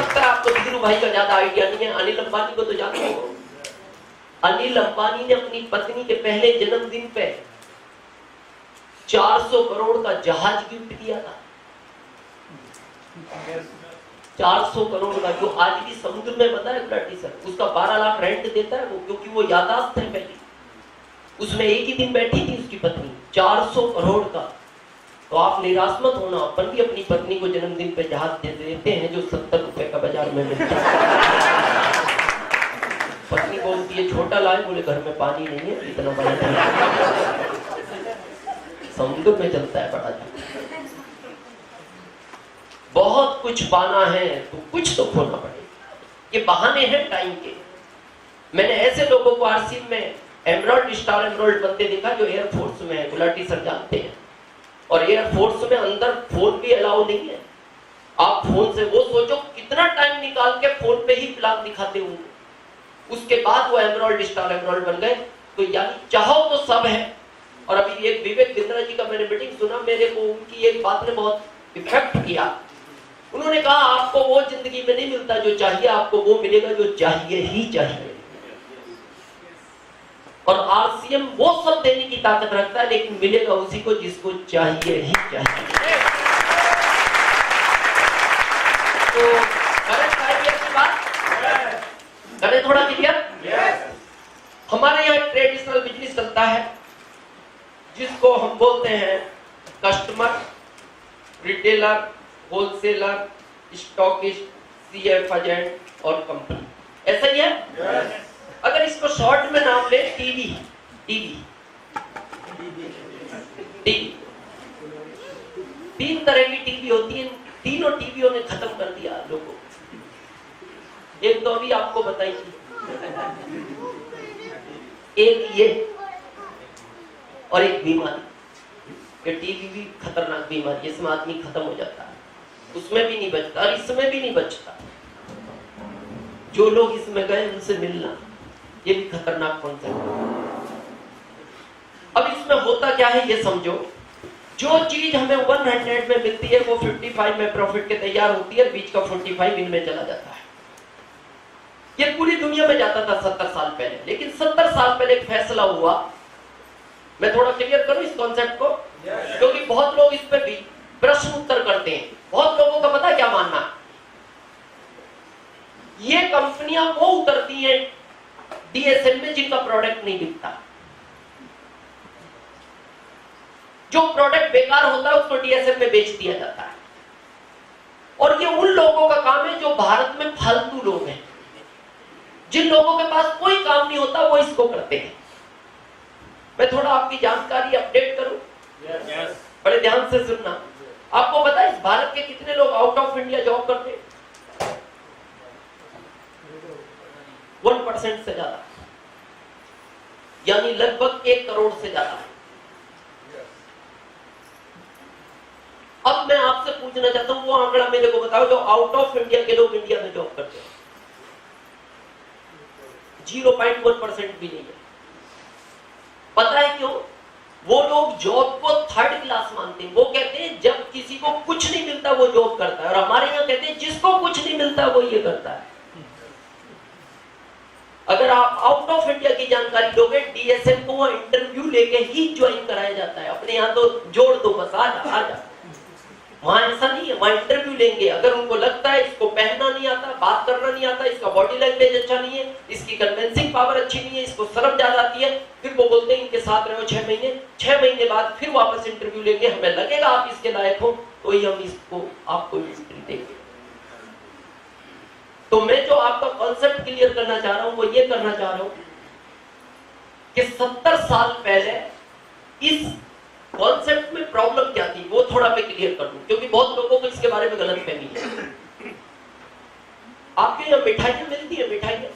सकता है आपको धीरू भाई का ज्यादा आइडिया नहीं है, अनिल अंबानी को तो जानते हो। अनिल अंबानी ने अपनी पत्नी के पहले जन्मदिन पे 400 करोड़ का जहाज गिफ्ट दिया था। 400 करोड़ का, जो आज भी समुद्र में बता है गुलाटी सर, उसका 12 लाख रेंट देता है वो, क्योंकि वो यादाश्त है पहले, उसमें एक ही दिन बैठी थी उसकी पत्नी। 400 करोड़ का। तो आप निराश मत होना, अपन भी अपनी पत्नी को जन्मदिन पे जहाज दे देते हैं जो 70 रुपए का बाजार में मिलता है। पत्नी बोलती है छोटा लाए, बोले घर में पानी नहीं है, इतना बड़ा समुद्र में चलता है बड़ा। बहुत कुछ पाना है तो कुछ तो खोना पड़ेगा। ये बहाने हैं टाइम के। मैंने ऐसे लोगों को आरसी में एमराल्ड स्टार एमराल्ड बनते देखा जो एयरफोर्स में है, गुलाटी सर जानते हैं। और एयरफोर्स में अंदर फोन भी अलाउ नहीं है। आप फोन से वो सोचो कितना टाइम निकाल के फोन पे ही फिल्म दिखाते होंगे, उसके बाद वो एमराल्ड स्टार एमराल्ड बन गए। तो यानी चाहो तो सब है। और अभी एक विवेक बिंद्रा जी का मैंने मीटिंग सुना, मेरे को उनकी एक बात ने बहुत इफेक्ट किया। उन्होंने कहा आपको वो जिंदगी में नहीं मिलता जो चाहिए, आपको वो मिलेगा जो चाहिए ही चाहिए। और आरसीएम वो सब देने की ताकत रखता है, लेकिन मिलेगा उसी को जिसको चाहिए ही चाहिए। तो करें की बात करें थोड़ा क्लियर। हमारे यहाँ एक ट्रेडिशनल बिजनेस चलता है जिसको हम बोलते हैं customer, retailer, wholesaler, stockist, CF agent और कंपनी। ऐसा ही है। अगर इसको शॉर्ट में नाम ले टीवी। तीन तरह की टीवी होती है, तीनों टीवियों ने खत्म कर दिया लोगों। एक तो अभी आपको बताई थी, एक ये और एक बीमारी। ये टीवी भी खतरनाक बीमारी, इसमें आदमी खत्म हो जाता है, उसमें भी नहीं बचता और इसमें भी नहीं बचता। जो लोग इसमें गए उनसे मिलना, ये भी खतरनाक कॉन्सेप्ट। अब इसमें होता क्या है ये समझो। जो चीज हमें 100 में मिलती है वो 55 में प्रॉफिट के तैयार होती है, बीच का 45 इनमें चला जाता है। ये पूरी दुनिया में जाता था 70 साल पहले, लेकिन 70 साल पहले एक फैसला हुआ। मैं थोड़ा क्लियर करूं इस कॉन्सेप्ट को, क्योंकि बहुत लोग इस पे भी प्रश्न उत्तर करते हैं। बहुत लोगों का पता क्या मानना है, ये कंपनियां वो उतरती हैं डीएसएम में जिनका प्रोडक्ट नहीं बिकता। जो प्रोडक्ट बेकार होता है उसको डीएसएम में बेच दिया जाता है। और ये उन लोगों का काम है जो भारत में फालतू लोग हैं, जिन लोगों के पास कोई काम नहीं होता वो इसको करते हैं। मैं थोड़ा आपकी जानकारी अपडेट करूं, बड़े ध्यान से सुनना। आपको पता है इस भारत के कितने लोग आउट ऑफ इंडिया जॉब करते हैं? 1% से ज्यादा, यानी लगभग 1 करोड़ से ज्यादा। अब मैं आपसे पूछना चाहता हूं वो आंकड़ा मेरे को बताओ जो आउट ऑफ इंडिया के लोग इंडिया में जॉब करते हैं। 0.1% भी नहीं है। पता है क्यों? वो लोग जॉब को थर्ड क्लास मानते हैं। वो कहते हैं जब किसी को कुछ नहीं मिलता वो जॉब करता है, और हमारे यहाँ कहते हैं जिसको कुछ नहीं मिलता वो ये करता है। अगर आप आउट ऑफ इंडिया की जानकारी दोगे, डीएसएम को वहां इंटरव्यू लेके ही ज्वाइन कराया जाता है। अपने यहाँ तो जोड़ दो बस, आजा। वहां ऐसा नहीं है, वहां इंटरव्यू लेंगे। अगर उनको लगता है इसको पहनना नहीं आता, बात करना नहीं आता, इसका बॉडी लैंग्वेज अच्छा नहीं है, इसकी कन्विंसिंग पावर अच्छी नहीं है, इसको शर्म ज्यादा आती है, फिर वो बोलते हैं इनके साथ रहो 6 महीने। 6 महीने बाद फिर वापस इंटरव्यू लेंगे, हमें लगेगा आप इसके लायक हो तो ही हम इसको आपको एंट्री देंगे। तो मैं जो आपका कॉन्सेप्ट क्लियर करना चाह रहा हूं वो ये करना चाह रहा हूं कि 70 साल पहले इस कॉन्सेप्ट में प्रॉब्लम क्या थी वो थोड़ा मैं क्लियर कर दूं, क्योंकि बहुत लोगों को इसके बारे में गलतफहमी है। आपके यहाँ मिठाइयां मिलती है? मिठाइयां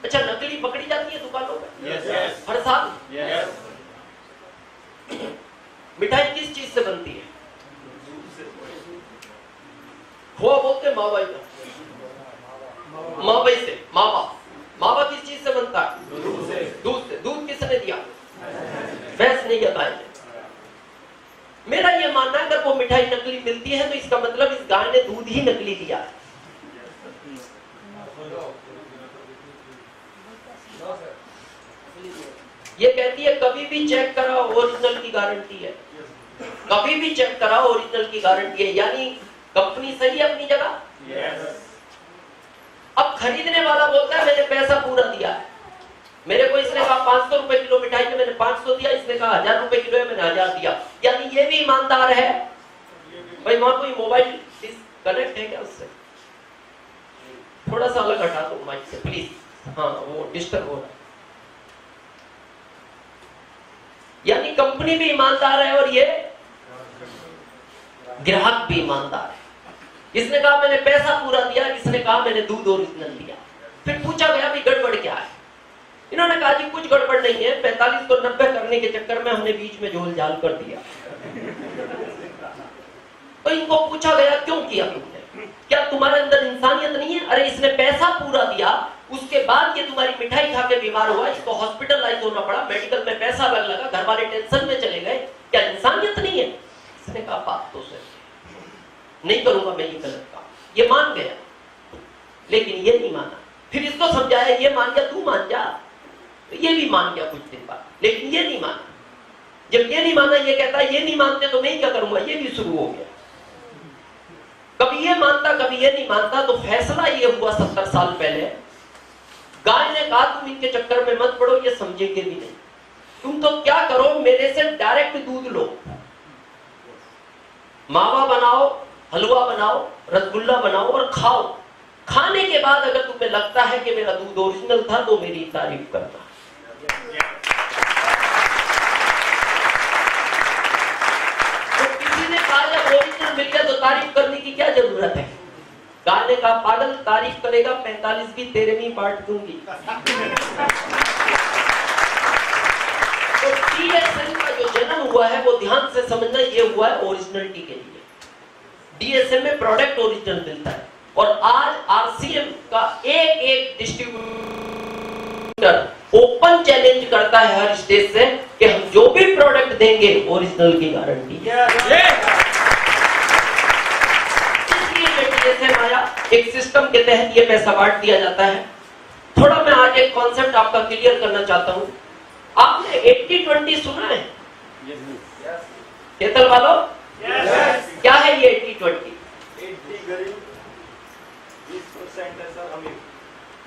अच्छा नकली पकड़ी जाती है दुकानों में हर साल? मिठाई किस चीज से बनती है? खोआ बोलते मावा का, मावा से, मावा किस चीज से बनता है? दूध से। दूध किसने दिया? भैंस ने या गाय ने? मेरा ये मानना है अगर वो मिठाई नकली मिलती है तो इसका मतलब इस गाय ने दूध ही नकली दिया है। ये कहती है कभी भी चेक कराओ ओरिजिनल की गारंटी है, कभी भी चेक कराओ ओरिजिनल की गारंटी है, यानी कंपनी सही है अपनी जगह। अब खरीदने वाला बोलता है मैंने पैसा पूरा दिया है, मेरे को इसने कहा 500 रुपए किलो मिठाई में मैंने 500 दिया, इसने कहा 1000 रुपए किलो है मैंने 1000 दिया, यानी ये भी ईमानदार है। भाई वहां कोई मोबाइल कनेक्ट है क्या उससे? थोड़ा सा अलग हटा दो माइक से प्लीज, हाँ वो डिस्टर्ब हो रहा है। यानी कंपनी भी ईमानदार है और ये ग्राहक भी ईमानदार है। इसने कहा मैंने पैसा पूरा दिया, इसने कहा मैंने दूध ओरिजिनल दिया। फिर पूछा गया भी गड़बड़ क्या है? इन्होंने कहा जी कुछ गड़बड़ नहीं है, 45 को 90 करने के चक्कर में हमने बीच में झोल झाल कर दिया। तो इनको पूछा गया क्यों किया तुमने, क्या तुम्हारे अंदर इंसानियत नहीं है? अरे इसने पैसा पूरा दिया, उसके बाद ये तुम्हारी मिठाई खा के बीमार हुआ, इसको हॉस्पिटलाइज होना पड़ा, मेडिकल में पैसा लगा, घर वाले टेंशन में चले गए, क्या इंसानियत नहीं है? इसने कहा बात तो सही, नहीं करूंगा मैं ये गलत काम। ये मान गया, लेकिन ये नहीं माना। फिर इसको समझाया, ये मान गया तू मान जा, तो ये भी मान गया कुछ दिन बाद, लेकिन ये नहीं माना। जब ये नहीं माना, ये कहता है ये नहीं मानते तो मैं क्या करूंगा, ये भी शुरू हो गया। कभी ये मानता कभी ये नहीं मानता। तो फैसला ये हुआ 70 साल पहले, गाय ने कहा तुम इनके चक्कर में मत पड़ो, ये समझेंगे भी नहीं, तुम तो क्या करो मेरे से डायरेक्ट दूध लो, मावा बनाओ, हलवा बनाओ, रसगुल्ला बनाओ और खाओ। खाने के बाद अगर तुम्हें लगता है कि मेरा दूध ओरिजिनल था तो मेरी तारीफ करना। तो किसी ने कहा जब ओरिजिनल मिल गया तो तारीफ करने की क्या जरूरत है? गाय ने कहा पागल, तारीफ करेगा 45 भी तेरे में बांट दूंगी। तो डीएसएम का जो जन्म हुआ है वो ध्यान से समझना, ये हुआ है ओरिजिनलिटी के लिए। डीएसएम में प्रोडक्ट ओरिजिनल मिलता है और आज आरसीएम का एक डिस्ट्रीब्यूटर ओपन चैलेंज करता है हर स्टेज से कि हम जो भी प्रोडक्ट देंगे ओरिजिनल की गारंटी है। इसलिए डीएसएम आया, एक सिस्टम के तहत ये पैसा बांट दिया जाता है। थोड़ा मैं आज एक कॉन्सेप्ट आपका क्लियर करना चाहता हूं। आपने 80-20 सुना है? केतल वालों, क्या है ये 80-20?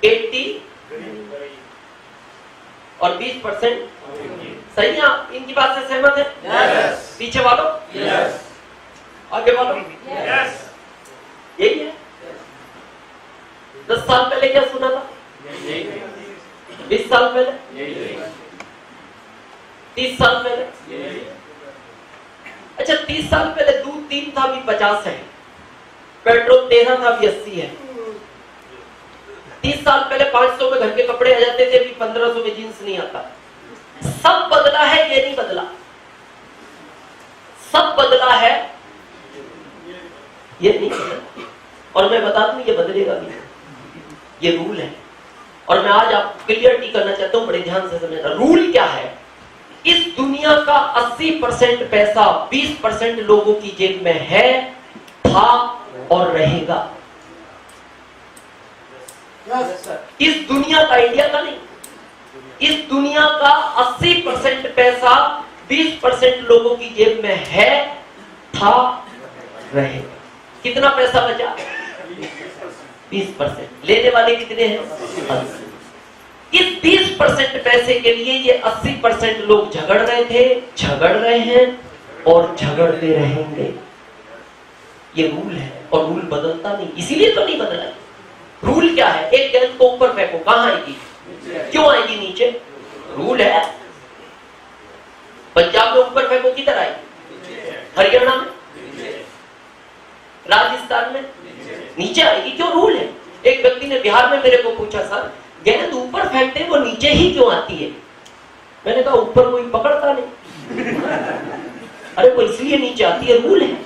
80 और 20% सही है? आप इनकी बात से सहमत है? पीछे वालों, आगे वालों, यही है। 10 साल पहले क्या सुना था? 20 साल पहले, 30 साल पहले। अच्छा 30 साल पहले दूध 3 था, अभी 50 है, पेट्रोल 13 था, अभी 80 है। 30 साल पहले 500 में घर के कपड़े आ जाते थे, अभी 1500 में जींस नहीं आता। सब बदला है, ये नहीं बदला। सब बदला है, ये नहीं बदला। और मैं बता दूं ये बदलेगा भी, ये रूल है। और मैं आज आप क्लियरिटी करना चाहता हूं, बड़े ध्यान से समझना। रूल क्या है? इस दुनिया का 80% पैसा 20% लोगों की जेब में है, था और रहेगा। इस दुनिया का, इंडिया का नहीं, इस दुनिया का 80% पैसा 20% लोगों की जेब में है, था, रहेगा। कितना पैसा बचा? 20%। लेने वाले कितने हैं? 80। इस 20% पैसे के लिए ये 80% लोग झगड़ रहे थे, झगड़ रहे हैं और झगड़ते रहेंगे। ये रूल है और रूल बदलता नहीं, इसीलिए तो नहीं बदला। रूल क्या है? एक गेंद को ऊपर फेंको, कहां आएगी? क्यों आएगी नीचे? रूल है। पंजाब में ऊपर फेंको, किधर आएगी? हरियाणा में, राजस्थान में नीचे आएगी। क्यों? रूल है। एक व्यक्ति ने बिहार में मेरे को पूछा, सर गेंद ऊपर फेंकते वो नीचे ही क्यों आती है? मैंने कहा ऊपर कोई पकड़ता नहीं। अरे वो इसलिए नीचे आती है, रूल है।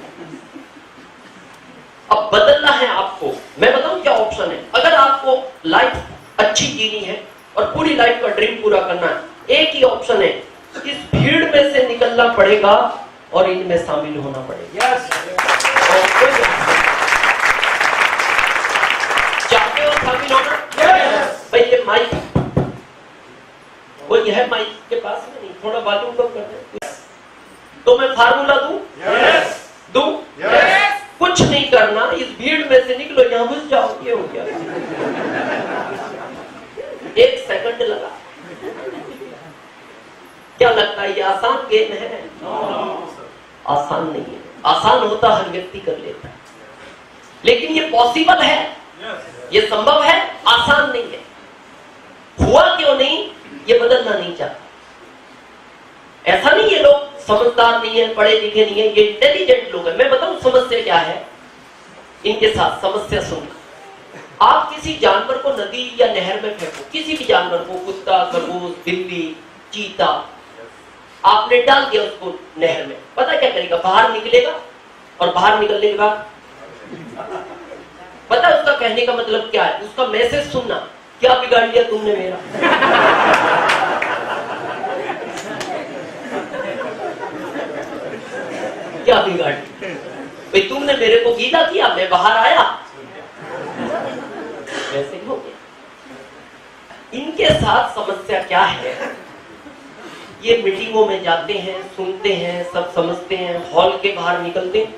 अब बदलना है आपको। मैं बताऊं क्या ऑप्शन है? अगर आपको लाइफ अच्छी जीनी है और पूरी लाइफ का ड्रीम पूरा करना है, एक ही ऑप्शन है, इस भीड़ में से निकलना पड़ेगा और इनमें शामिल होना पड़ेगा। चाहते हो शामिल होना? भाई ये माइक, वो यह माइक के पास में नहीं, थोड़ा वॉल्यूम कम कर दे। तो मैं फार्मूला दूं? दूं? कुछ नहीं करना, इस भीड़ में से निकलो, यहां घुस जाओ। ये हो गया। 1 सेकंड लगा। क्या लगता है ये आसान गेम है? आसान नहीं है। आसान होता हर व्यक्ति कर लेता है, लेकिन ये पॉसिबल है, ये संभव है, आसान नहीं है। हुआ क्यों नहीं? ये बदलना नहीं चाहता। ऐसा नहीं ये लोग समझदार नहीं है, पढ़े लिखे नहीं है, ये इंटेलिजेंट लोग हैं। मैं बताऊं समस्या क्या है इनके साथ। समस्या सुनना, आप किसी जानवर को नदी या नहर में फेंको, किसी भी जानवर को, कुत्ता, खरगोश, बिल्ली, चीता, आपने डाल दिया उसको नहर में, पता क्या करेगा? बाहर निकलेगा, और बाहर निकलने के बाद पता उसका कहने का मतलब क्या है? उसका मैसेज सुनना, क्या बिगाड़ लिया तुमने मेरा? क्या बिगाड़ लिया भाई तुमने? मेरे को गीला किया, मैं बाहर आया, वैसे ही हो गया। इनके साथ समस्या क्या है? ये मीटिंगों में जाते हैं, सुनते हैं, सब समझते हैं, हॉल के बाहर निकलते हैं